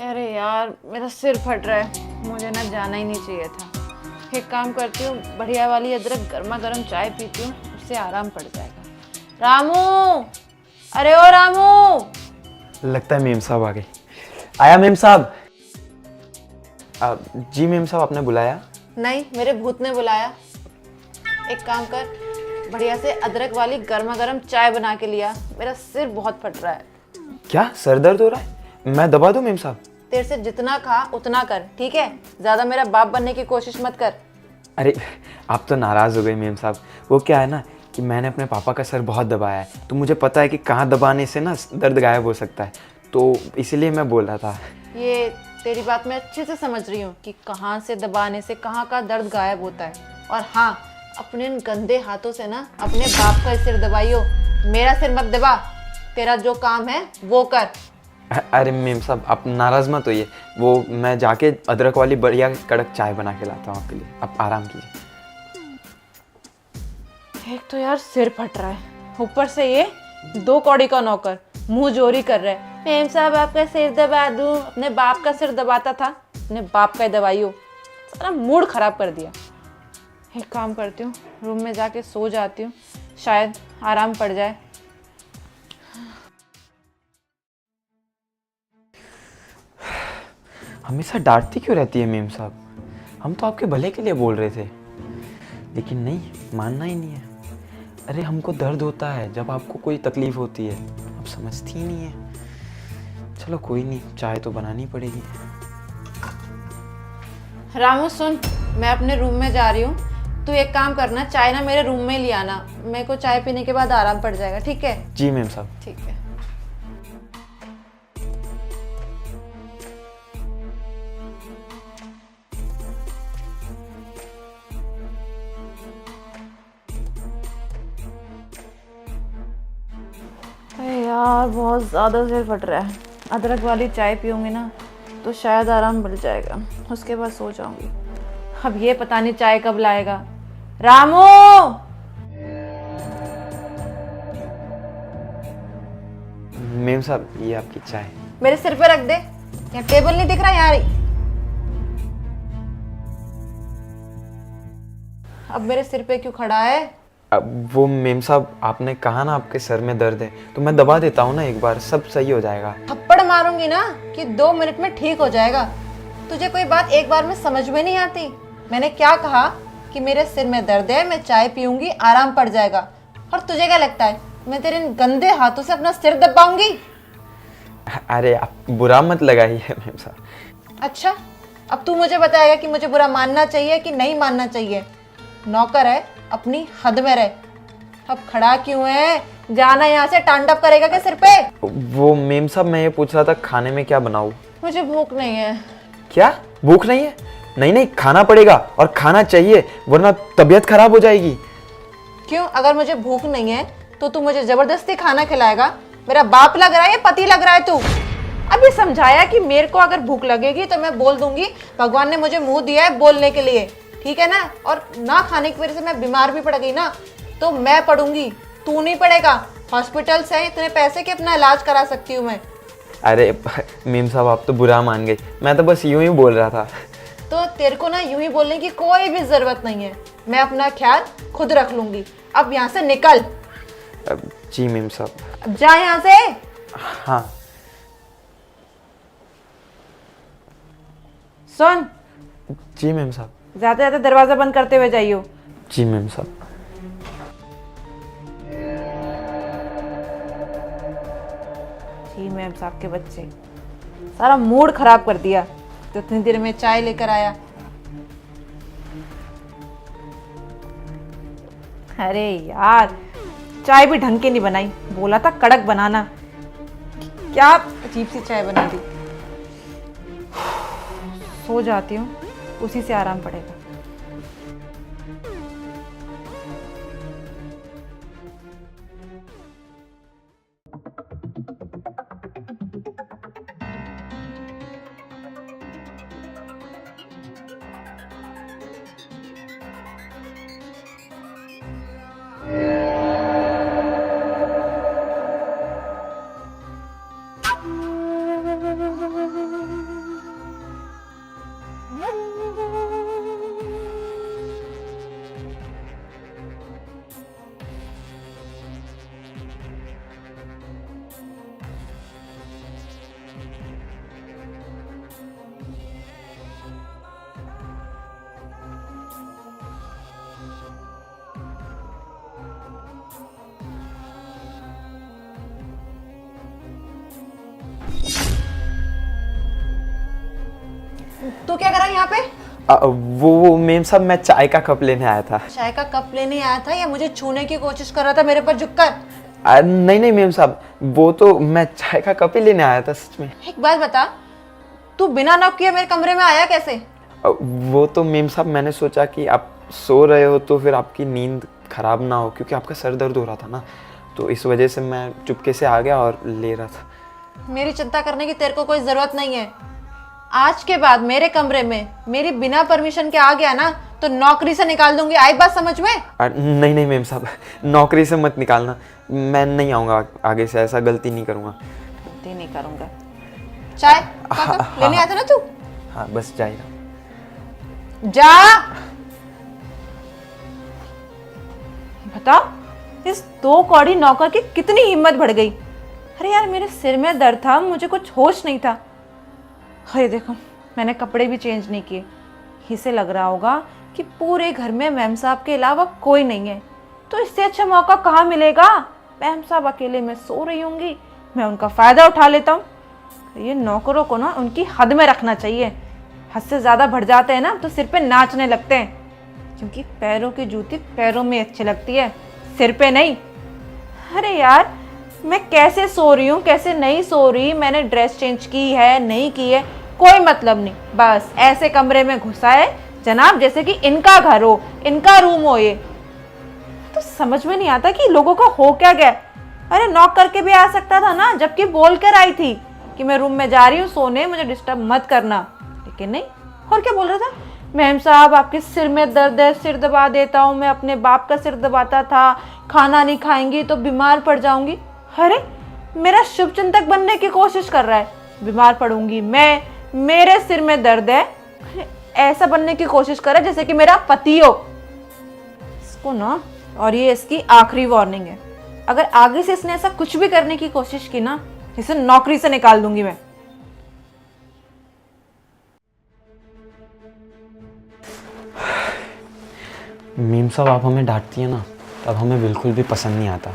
अरे यार मेरा सिर फट रहा है, मुझे ना जाना ही नहीं चाहिए था। एक काम करती हूँ, बढ़िया वाली अदरक गर्मा गर्म चाय पीती हूँ, उससे आराम पड़ जाएगा। रामू, अरे ओ रामू। लगता है मेम साहब आ गए। आया मेम साहब। जी मेम साहब, आपने बुलाया? नहीं, मेरे भूत ने बुलाया। एक काम कर, बढ़िया से अदरक वाली गर्मा गर्म चाय बना के लिया, मेरा सिर बहुत फट रहा है। क्या सर दर्द हो रहा है? मैं दबा दूं मेम साहब? तेरे से जितना खा उतना कर, ठीक है? ज्यादा मेरा बाप बनने की कोशिश मत कर। अरे आप तो नाराज़ हो गए मेम साहब। वो क्या है ना कि मैंने अपने पापा का सर बहुत दबाया है, तो मुझे पता है कि कहाँ दबाने से ना दर्द गायब हो सकता है, तो इसीलिए मैं बोल रहा था। ये तेरी बात मैं अच्छे से समझ रही हूँ कि कहाँ से दबाने से कहाँ का दर्द गायब होता है। और हाँ, अपने इन गंदे हाथों से ना अपने बाप का सिर दबाइयो, मेरा सिर मत दबा। तेरा जो काम है वो कर। अरे मेम साहब, आप नाराज़ मत होइए। वो मैं जाके अदरक वाली बढ़िया कड़क चाय बना के लाता हूँ आपके लिए। आप आराम कीजिए। एक तो यार सिर फट रहा है, ऊपर से ये 2 कौड़ी का नौकर मुंह जोरी कर रहा है। मेम साहब आपका सिर दबा दूं, अपने बाप का सिर दबाता था, अपने बाप का दबाइयो। सारा मूड खराब कर दिया। एक काम करती हूँ, रूम में जाके सो जाती हूँ, शायद आराम पड़ जाए। हमेशा डांटती क्यों रहती है मेम साहब? हम तो आपके भले के लिए बोल रहे थे, लेकिन नहीं, मानना ही नहीं है। अरे हमको दर्द होता है जब आपको कोई तकलीफ होती है, आप समझती ही नहीं है। चलो कोई नहीं, चाय तो बनानी पड़ेगी। रामू सुन, मैं अपने रूम में जा रही हूँ, तू एक काम करना, चाय ना मेरे रूम में ले आना, मेरे को चाय पीने के बाद आराम पड़ जाएगा, ठीक है? जी मैम साहब। ठीक है। अरे यार बहुत ज़्यादा सिर फट रहा है, अदरक वाली चाय पीऊंगी ना तो शायद आराम मिल जाएगा, उसके बाद सो जाऊंगी। अब ये पता नहीं चाय कब लाएगा। रामू, मेम साहब, ये आपकी चाय। मेरे सिर पे रख दे, यहाँ टेबल नहीं दिख रहा यार। अब मेरे सिर पे क्यों खड़ा है? अब वो मेम साहब, आपने कहा ना आपके सर में दर्द है, तो मैं दबा देता हूँ ना, एक बार सब सही हो जाएगा। थप्पड़ मारूंगी ना कि 2 मिनट में ठीक हो जाएगा। तुझे कोई बात एक बार में समझ में नहीं आती? मैंने क्या कहा कि मेरे सिर में दर्द है, मैं चाय पीऊंगी, आराम पड़ जाएगा। और तुझे क्या लगता है मैं तेरे इन गंदे हाथों से अपना सिर दबाऊंगी? अरे आप बुरा मत लगाइए मेम साहब। अच्छा, अब तू मुझे बताएगा कि मुझे बुरा मानना चाहिए कि नहीं मानना चाहिए? नौकर है, अपनी हद में रहे। अब खड़ा क्यों है? जाना यहाँ से, तांडव करेगा क्या सिर पे? वो मेम साहब, मैं ये पूछ रहा था खाने में क्या बनाऊँ? मुझे भूख नहीं है। क्या भूख नहीं है? नहीं नहीं, खाना पड़ेगा और खाना चाहिए, वरना तबीयत खराब हो जाएगी। क्यों? अगर मुझे भूख नहीं है तो तू मुझे जबरदस्ती खाना खिलाएगा? मेरा बाप लग रहा है या पति लग रहा है तू? अभी समझाया कि मेरे को अगर भूख लगेगी तो मैं बोल दूंगी, भगवान ने मुझे मुंह दिया है बोलने के लिए, ठीक है ना? और ना खाने की वजह से मैं बीमार भी पड़ गई ना तो मैं पढ़ूंगी, तू नहीं पड़ेगा। हॉस्पिटल से इतने पैसे के अपना इलाज करा सकती हूँ मैं। अरे मेम साहब, आप तो बुरा मान गई, मैं तो बस यूं ही बोल रहा था। तो तेरे को ना यूं ही बोलने की कोई भी जरूरत नहीं है, मैं अपना ख्याल खुद रख लूंगी। अब यहाँ से निकल। जी मेम साहब। अब जा यहाँ से। हाँ। सुन, जी मैम साहब। ज्यादा ज्यादा दरवाजा बंद करते हुए जाइयो। जी मैम साहब। जी मैम साहब के बच्चे, सारा मूड खराब कर दिया। तो इतनी देर में चाय लेकर आया। अरे यार, चाय भी ढंग की नहीं बनाई, बोला था कड़क बनाना, क्या अजीब सी चाय बना दी। सो जाती हूँ, उसी से आराम पड़ेगा। तू क्या कर रहा है यहाँ पे? वो मेम साहब, मैं चाय का कप लेने आया था। चाय का कप लेने आया था या मुझे छूने की कोशिश कर रहा था मेरे पर झुककर? नहीं नहीं मेम साहब, वो तो मैं चाय का कप ही लेने आया था सच में। एक बात बता, तू बिना नॉक किए मेरे कमरे में आया कैसे? वो तो मेम साहब, मैंने सोचा कि आप सो रहे हो तो फिर आपकी नींद खराब ना हो, क्योंकि आपका सर दर्द हो रहा था ना, तो इस वजह से मैं चुपके से आ गया और ले रहा था। मेरी चिंता करने की तेरे को कोई जरूरत नहीं है। आज के बाद मेरे कमरे में मेरी बिना परमिशन के आ गया ना तो नौकरी से निकाल दूंगी। आई बात समझ में? नहीं नहीं मेम साहब, नौकरी से मत निकालना, मैं नहीं आऊँगा आगे से, ऐसा गलती नहीं करूँगा। गलती नहीं करूँगा? चाय कप लेने आया था ना तू? हाँ बस जाइए। जा। बता, इस 2 कौड़ी नौकर की कितनी हिम्मत बढ़ गई। अरे यार, मेरे सिर में दर्द था, मुझे कुछ होश नहीं था। अरे देखो, मैंने कपड़े भी चेंज नहीं किए। इसे लग रहा होगा कि पूरे घर में मैम साहब के अलावा कोई नहीं है, तो इससे अच्छा मौका कहाँ मिलेगा। मैम साहब अकेले में सो रही होंगी, मैं उनका फ़ायदा उठा लेता हूँ। ये नौकरों को ना उनकी हद में रखना चाहिए। हद से ज़्यादा बढ़ जाते हैं ना तो सिर पे नाचने लगते हैं, क्योंकि पैरों की जूती पैरों में अच्छी लगती है, सिर पे नहीं। अरे यार, मैं कैसे सो रही हूँ कैसे नहीं सो रही, मैंने ड्रेस चेंज की है नहीं की है, कोई मतलब नहीं। बस ऐसे कमरे में घुसा है जनाब जैसे कि इनका घर हो, इनका रूम हो। ये तो समझ में नहीं आता कि लोगों को हो क्या गया। अरे नॉक करके भी आ सकता था ना, जबकि बोल कर आई थी कि मैं रूम में जा रही हूँ सोने, मुझे डिस्टर्ब मत करना, लेकिन नहीं। और क्या बोल रहा था? मैम साहब आपके सिर में दर्द है, सिर दबा देता हूँ। मैं अपने बाप का सिर दबाता था, खाना नहीं खाएंगी तो बीमार पड़ जाऊंगी। अरे मेरा शुभचिंतक बनने की कोशिश कर रहा है, बीमार पड़ूंगी मैं, मेरे सिर में दर्द है, ऐसा बनने की कोशिश कर रहा है जैसे कि मेरा पति हो। इसको ना, और ये इसकी आखिरी वार्निंग है, अगर आगे से इसने ऐसा कुछ भी करने की कोशिश की ना, इसे नौकरी से निकाल दूंगी मैं। मीम साहब, आप हमें डांटती हैं ना, तब हमें बिल्कुल भी पसंद नहीं आता,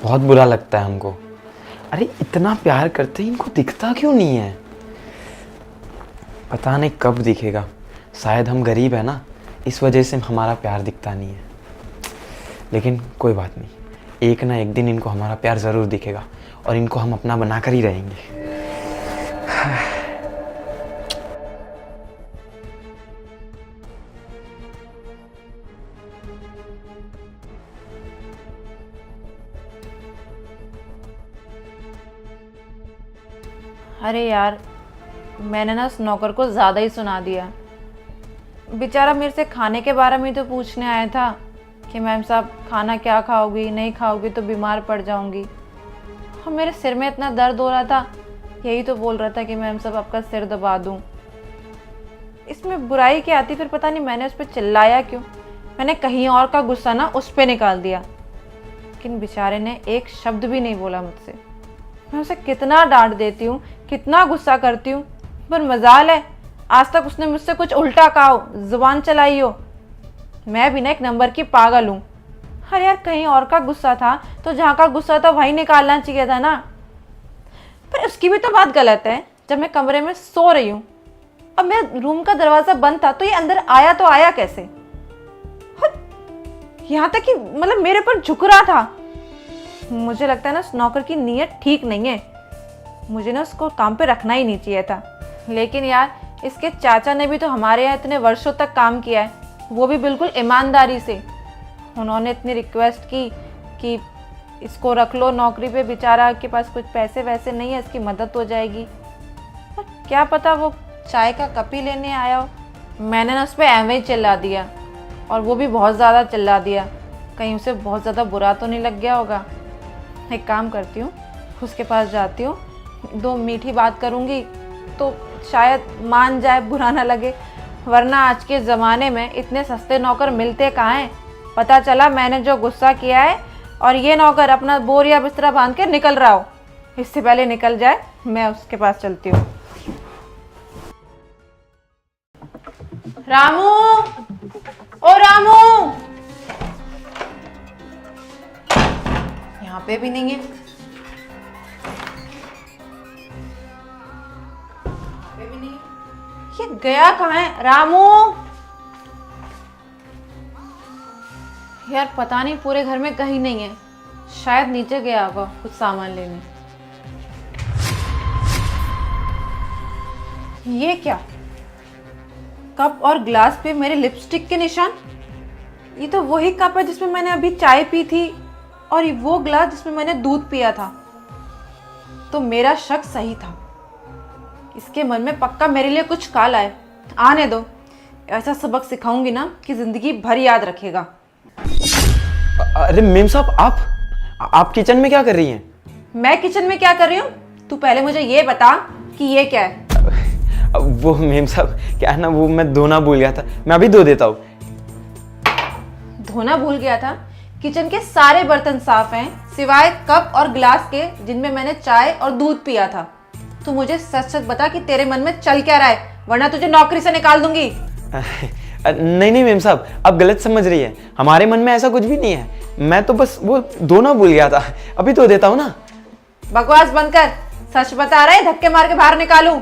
बहुत बुरा लगता है हमको। अरे इतना प्यार करते हैं, इनको दिखता क्यों नहीं है? पता नहीं कब दिखेगा। शायद हम गरीब है ना, इस वजह से हमारा प्यार दिखता नहीं है। लेकिन कोई बात नहीं, एक ना एक दिन इनको हमारा प्यार ज़रूर दिखेगा और इनको हम अपना बनाकर ही रहेंगे। अरे यार, मैंने ना उस नौकर को ज़्यादा ही सुना दिया। बेचारा मेरे से खाने के बारे में तो पूछने आया था कि मैम साहब खाना क्या खाओगी, नहीं खाओगी तो बीमार पड़ जाऊंगी। और मेरे सिर में इतना दर्द हो रहा था, यही तो बोल रहा था कि मैम साहब आपका सिर दबा दूं। इसमें बुराई क्या आती, फिर पता नहीं मैंने उस पर चिल्लाया क्यों। मैंने कहीं और का गुस्सा ना उस पर निकाल दिया, लेकिन बेचारे ने एक शब्द भी नहीं बोला मुझसे। मैं उसे कितना डांट देती हूँ, कितना गुस्सा करती हूँ, पर मजाल है आज तक उसने मुझसे कुछ उल्टा कहा हो, जुबान चलाई हो। मैं भी ना एक नंबर की पागल हूँ। अरे यार, कहीं और का गुस्सा था तो जहाँ का गुस्सा था वहीं निकालना चाहिए था ना। पर उसकी भी तो बात गलत है, जब मैं कमरे में सो रही हूँ और मेरे रूम का दरवाजा बंद था तो ये अंदर आया तो आया कैसे? यहाँ तक कि मतलब मेरे पर झुक रहा था। मुझे लगता है ना उस नौकर की नीयत ठीक नहीं है, मुझे ना उसको काम पे रखना ही नहीं चाहिए था। लेकिन यार, इसके चाचा ने भी तो हमारे यहाँ इतने वर्षों तक काम किया है, वो भी बिल्कुल ईमानदारी से। उन्होंने इतनी रिक्वेस्ट की कि इसको रख लो नौकरी पे, बेचारा के पास कुछ पैसे वैसे नहीं है, इसकी मदद हो जाएगी। पर क्या पता वो चाय का कप ही लेने आया हो। मैंने ना उस पर एवं ही चिल्ला दिया, और वो भी बहुत ज़्यादा चिल्ला दिया। कहीं उसे बहुत ज़्यादा बुरा तो नहीं लग गया होगा। एक काम करती हूँ, उसके पास जाती हूँ, 2 मीठी बात करूँगी तो शायद मान जाए, बुरा ना लगे। वरना आज के ज़माने में इतने सस्ते नौकर मिलते कहाँ हैं। पता चला मैंने जो गुस्सा किया है और ये नौकर अपना बोरिया बिस्तरा बांध के निकल रहा हो। इससे पहले निकल जाए, मैं उसके पास चलती हूँ। रामू, ओ रामू, यहाँ पे भी नहीं है। ये गया कहाँ है रामू? यार पता नहीं, पूरे घर में कहीं नहीं है। शायद नीचे गया होगा कुछ सामान लेने। ये क्या? कप और ग्लास पे मेरे लिपस्टिक के निशान। ये तो वही कप है जिसमें मैंने अभी चाय पी थी, और ये वो ग्लास जिसमें मैंने दूध पिया था। तो मेरा शक सही था। इसके मन में पक्का मेरे लिए कुछ काला है। आने दो, ऐसा सबक सिखाऊंगी ना कि जिंदगी भर याद रखेगा। अरे मेम साहब, आप किचन में क्या कर रही हैं? मैं किचन में क्या कर रही हूँ? तू पहले मुझे ये बता कि ये क्या है। वो मेम साहब क्या है ना, वो मैं धोना भूल गया था, मैं अभी धो देता हूँ। धोना भूल गया था? किचन के सारे बर्तन साफ हैं सिवाय कप और ग्लास के जिनमें मैंने चाय और दूध पिया था। तू मुझे सच सच बता कि तेरे मन में चल क्या रहा है, वरना तुझे नौकरी से निकाल दूंगी। नहीं मेम साहब, आप गलत समझ रही है। हमारे मन में ऐसा कुछ भी नहीं है। मैं तो बस वो धोना भूल गया था, अभी धो देता हूँ ना। बकवास बंद कर। सच बता रहे, धक्के मार के बाहर निकालूं?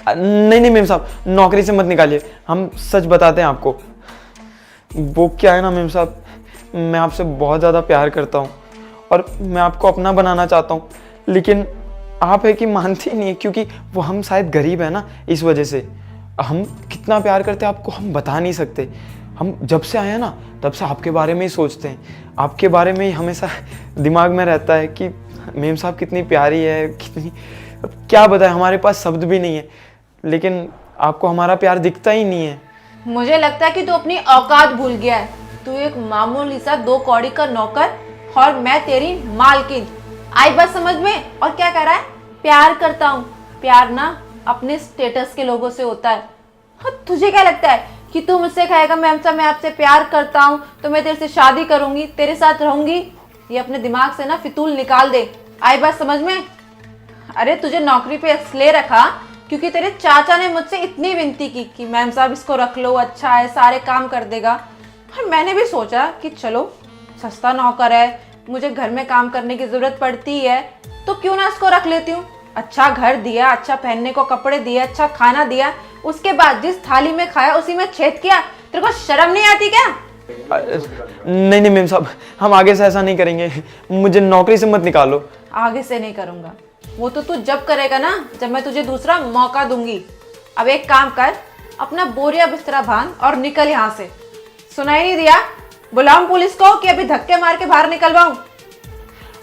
नहीं मेम साहब, नौकरी से मत निकालिए, हम सच बताते हैं आपको। वो क्या है ना मेम साहब, मैं आपसे बहुत ज़्यादा प्यार करता हूँ और मैं आपको अपना बनाना चाहता हूँ, लेकिन आप है कि मानती नहीं है, क्योंकि वो हम शायद गरीब है ना, इस वजह से। हम कितना प्यार करते हैं आपको हम बता नहीं सकते। हम जब से आए हैं ना, तब से आपके बारे में ही सोचते हैं, आपके बारे में ही हमेशा दिमाग में रहता है कि मेम साहब कितनी प्यारी है, कितनी, क्या बताएं, हमारे पास शब्द भी नहीं है, लेकिन आपको हमारा प्यार दिखता ही नहीं है। मुझे लगता है कि तू अपनी औकात भूल गया है। तू एक मामूली सा 2 कौड़ी का नौकर और मैं तेरी मालकिन। आई बात समझ में? और क्या कह रहा है? प्यार करता हूँ। प्यार ना अपने स्टेटस के लोगों से होता है। हाँ, तुझे क्या लगता है कि तू मुझसे कहेगा मैं आपसे प्यार करता हूँ तो मैं तेरे से शादी करूंगी, तेरे साथ रहूंगी? ये अपने दिमाग से ना फितूल निकाल दे। आई बात समझ में? अरे तुझे नौकरी पे इसलिए रखा क्योंकि तेरे चाचा ने मुझसे इतनी विनती की कि मैम साहब इसको रख लो, अच्छा है, सारे काम कर देगा। और मैंने भी सोचा कि चलो सस्ता नौकर है, मुझे घर में काम करने की जरूरत पड़ती है, तो क्यों ना इसको रख लेती हूँ। अच्छा घर दिया, अच्छा पहनने को कपड़े दिए, अच्छा खाना दिया, उसके बाद जिस थाली में खाया उसी में छेद किया। तेरे को शर्म नहीं आती क्या? नहीं मेम साहब, हम आगे से ऐसा नहीं करेंगे, मुझे नौकरी से मत निकालो। आगे से नहीं करूंगा, वो तो तू जब करेगा ना, जब मैं तुझे दूसरा मौका दूंगी। अब एक काम कर, अपना बोरिया बिस्तरा बांध और निकल यहाँ से। सुनाई नहीं दिया? बुलाऊं पुलिस को कि अभी धक्के मार के बाहर निकलवाऊं?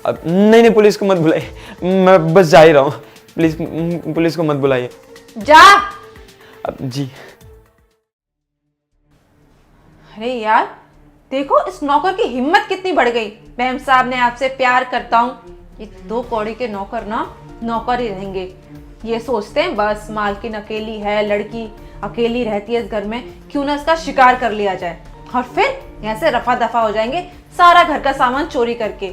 अब नहीं पुलिस को मत बुलाइए, मैं बस जा ही रहा हूँ, प्लीज पुलिस को मत बुलाइए। जा। अब जी। अरे यार देखो, इस नौकर की हिम्मत कितनी बढ़ गई। मैम साहब ने आपसे प्यार करता हूँ। ये 2 कौड़ी के नौकर ना नौकर ही रहेंगे। ये सोचते हैं बस मालकिन अकेली है, लड़की अकेली रहती है इस घर में, क्यों ना इसका शिकार कर लिया जाए और फिर यहाँ से रफा दफा हो जाएंगे सारा घर का सामान चोरी करके।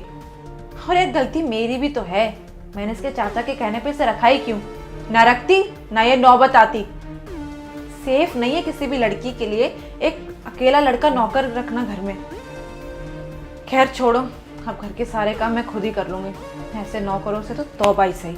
और एक गलती मेरी भी तो है, मैंने इसके चाचा के कहने पे इसे रखा ही क्यों? ना रखती ना ये नौबत आती। सेफ नहीं है किसी भी लड़की के लिए एक अकेला लड़का नौकर रखना घर में। खैर छोड़ो, अब घर के सारे काम मैं खुद ही कर लूंगी। ऐसे नौकरों से तो तौबा ही सही।